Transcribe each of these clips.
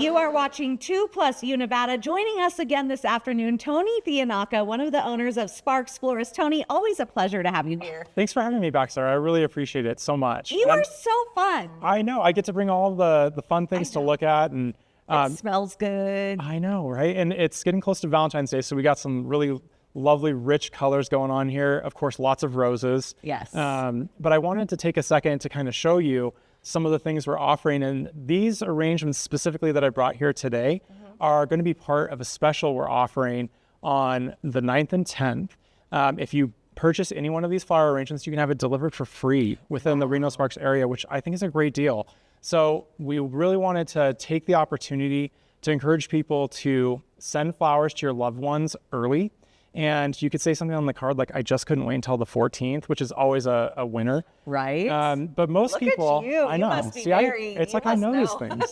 You are watching 2+ U Nevada. Joining us again this afternoon, Tony Fianacca, one of the owners of Sparks Florist. Tony, always a pleasure to have you here. Thanks for having me back, Sarah. I really appreciate it so much. You are so fun. I know. I get to bring all the fun things to look at. And it smells good. I know, right? And it's getting close to Valentine's Day, so we got some really lovely, rich colors going on here. Of course, lots of roses. Yes. But I wanted to take a second to kind of show you some of the things we're offering. And these arrangements specifically that I brought here today are going to be part of a special we're offering on the 9th and 10th. If you purchase any one of these flower arrangements, you can have it delivered for free within the Reno Sparks area, which I think is a great deal. So we really wanted to take the opportunity to encourage people to send flowers to your loved ones early. And you could say something on the card like, I just couldn't wait until the 14th, which is always a winner. Right. But most people, at you. I know. You must be It's like I know these things.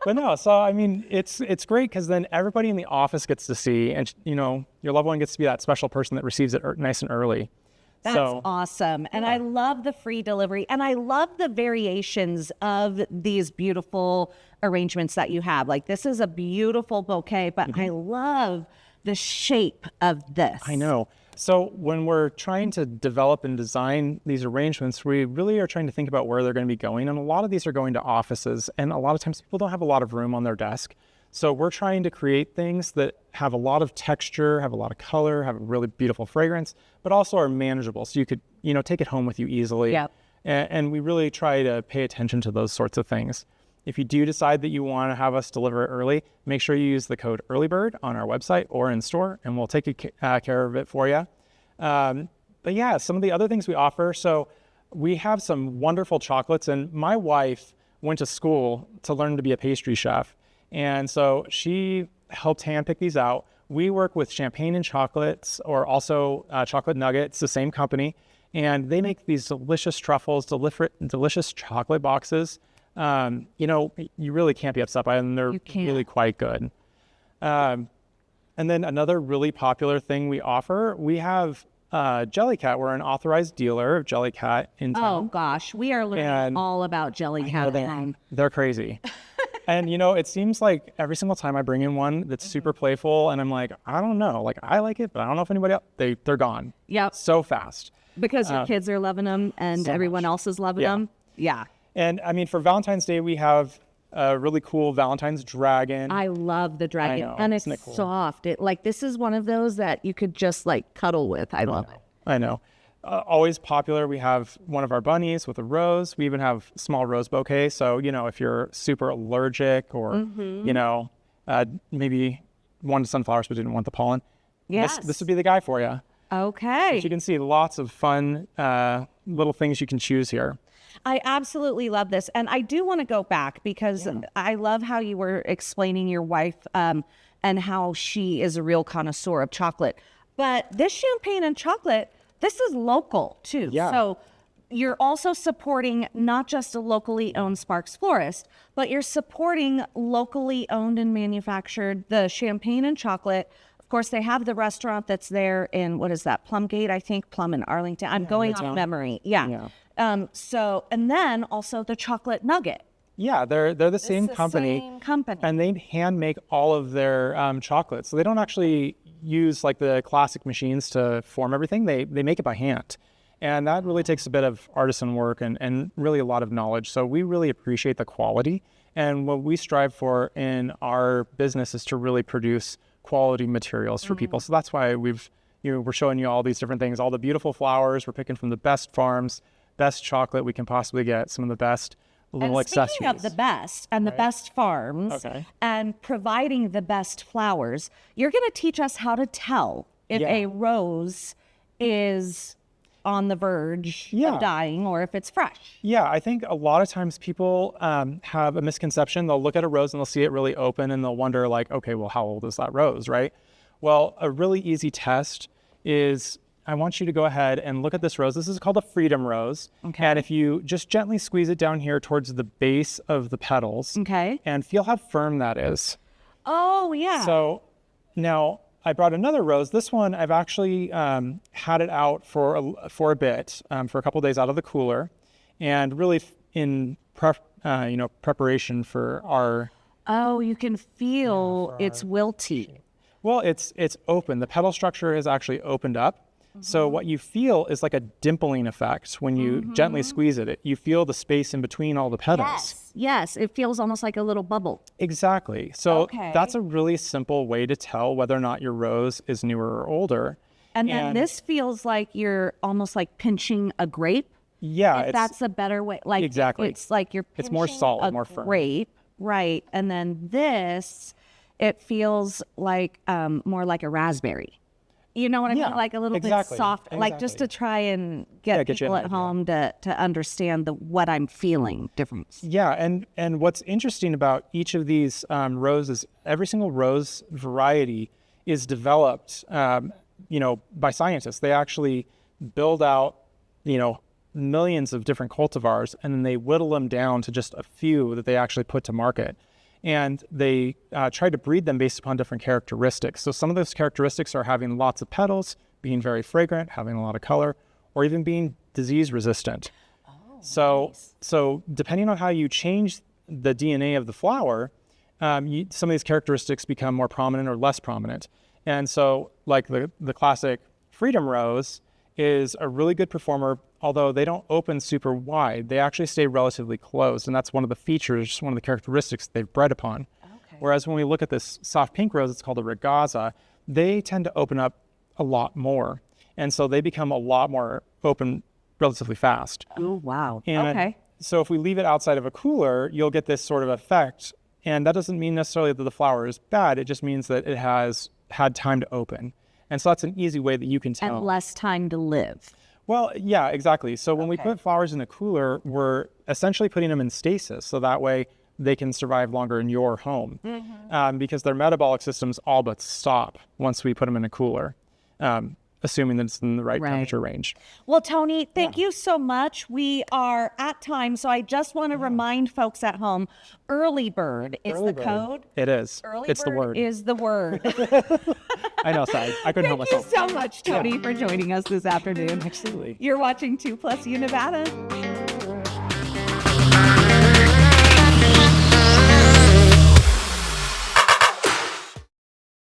But no, so I mean, it's great because then everybody in the office gets to see, and you know, your loved one gets to be that special person that receives it nice and early. That's awesome. And I love the free delivery, and I love the variations of these beautiful arrangements that you have. Like, this is a beautiful bouquet, but I love the shape of this. I know. So when we're trying to develop and design these arrangements, we really are trying to think about where they're going to be going. And a lot of these are going to offices. And a lot of times people don't have a lot of room on their desk. So we're trying to create things that have a lot of texture, have a lot of color, have a really beautiful fragrance, but also are manageable. So you could, you know, take it home with you easily. Yep. And we really try to pay attention to those sorts of things. If you do decide that you want to have us deliver it early, make sure you use the code EARLYBIRD on our website or in store, and we'll take care of it for you. But yeah, some of the other things we offer. So we have some wonderful chocolates, and my wife went to school to learn to be a pastry chef. And so she helped handpick these out. We work with Champagne and Chocolates, or also Chocolate Nuggets, the same company. And they make these delicious truffles, delicious chocolate boxes. You know, you really can't be upset by them. They're really quite good. And then another really popular thing we offer, we have Jellycat. We're an authorized dealer of Jellycat in town. Oh gosh, we are learning all about Jellycat. They're crazy. And you know, it seems like every single time I bring in one that's super playful, and I'm like, I don't know, like I like it, but I don't know if anybody else, they're gone. Yep. So fast. Because your kids are loving them and everyone else is loving them. Yeah. And I mean, for Valentine's Day, we have a really cool Valentine's dragon. I love the dragon. I know. And it's cool? soft. This is one of those that you could just like cuddle with. I love it. I know. Always popular. We have one of our bunnies with a rose. We even have small rose bouquet. So, you know, if you're super allergic or, you know, maybe wanted sunflowers but didn't want the pollen, this would be the guy for you. Okay. But you can see lots of fun little things you can choose here. I absolutely love this. And I do want to go back because I love how you were explaining your wife and how she is a real connoisseur of chocolate. But this Champagne and Chocolate, this is local too. Yeah. So you're also supporting not just a locally owned Sparks Florist, but you're supporting locally owned and manufactured the Champagne and Chocolate. Of course, they have the restaurant that's there in, what is that, Plumgate, I think, Plum in Arlington. I'm going off memory. Yeah. So, and then also the Chocolate Nugget. Yeah, they're the same company. And they hand make all of their chocolates. So they don't actually use like the classic machines to form everything. They make it by hand. And that really takes a bit of artisan work and really a lot of knowledge. So we really appreciate the quality. And what we strive for in our business is to really produce quality materials for people. So that's why we're showing you all these different things, all the beautiful flowers. We're picking from the best farms, best chocolate we can possibly get, some of the best little accessories. Speaking of the best and the best farms and providing the best flowers, you're going to teach us how to tell if a rose is on the verge of dying or if it's fresh. Yeah, I think a lot of times people have a misconception. They'll look at a rose and they'll see it really open and they'll wonder like, okay, well, how old is that rose, right? Well, a really easy test is I want you to go ahead and look at this rose. This is called a Freedom Rose. Okay. And if you just gently squeeze it down here towards the base of the petals. Okay. And feel how firm that is. Oh, yeah. So now I brought another rose. This one, I've actually had it out for a bit, for a couple of days out of the cooler. And really in preparation for our Oh, you can feel it's wilty. Well, it's open. The petal structure is actually opened up. So what you feel is like a dimpling effect when you gently squeeze it. You feel the space in between all the petals. Yes, it feels almost like a little bubble. Exactly. So Okay. that's a really simple way to tell whether or not your rose is newer or older. And then this feels like you're almost like pinching a grape. Yeah, If that's a better way. Like Exactly. it's like you're pinching It's more solid, a more firm. grape, right? And then this, it feels like more like a raspberry. You know what I mean? Yeah, Like a little exactly, bit soft, like just to exactly. try and get get you people an at idea. home to understand what I'm feeling difference. Yeah, and what's interesting about each of these roses, every single rose variety is developed, by scientists. They actually build out, millions of different cultivars, and then they whittle them down to just a few that they actually put to market. And they try to breed them based upon different characteristics. So some of those characteristics are having lots of petals, being very fragrant, having a lot of color, or even being disease resistant. So depending on how you change the DNA of the flower, some of these characteristics become more prominent or less prominent. And so like the classic Freedom Rose is a really good performer, although they don't open super wide. They actually stay relatively closed. And that's one of the features, one of the characteristics they've bred upon. Okay. Whereas when we look at this soft pink rose, it's called a Ragazza, they tend to open up a lot more. And so they become a lot more open relatively fast. Oh, wow. And Okay. so if we leave it outside of a cooler, you'll get this sort of effect. And that doesn't mean necessarily that the flower is bad. It just means that it has had time to open. And so that's an easy way that you can tell. And less time to live. Well, yeah, exactly. So when we put flowers in a cooler, we're essentially putting them in stasis. So that way they can survive longer in your home because their metabolic systems all but stop once we put them in a cooler, assuming that it's in the right temperature range. Well, Tony, thank you so much. We are at time, so I just want to remind folks at home, early bird is the code. It is. Early It's the bird word. is the word. I know, sorry. I couldn't help Thank you myself. so much, Tony, for joining us this afternoon. Absolutely. You're watching 2+ U Nevada.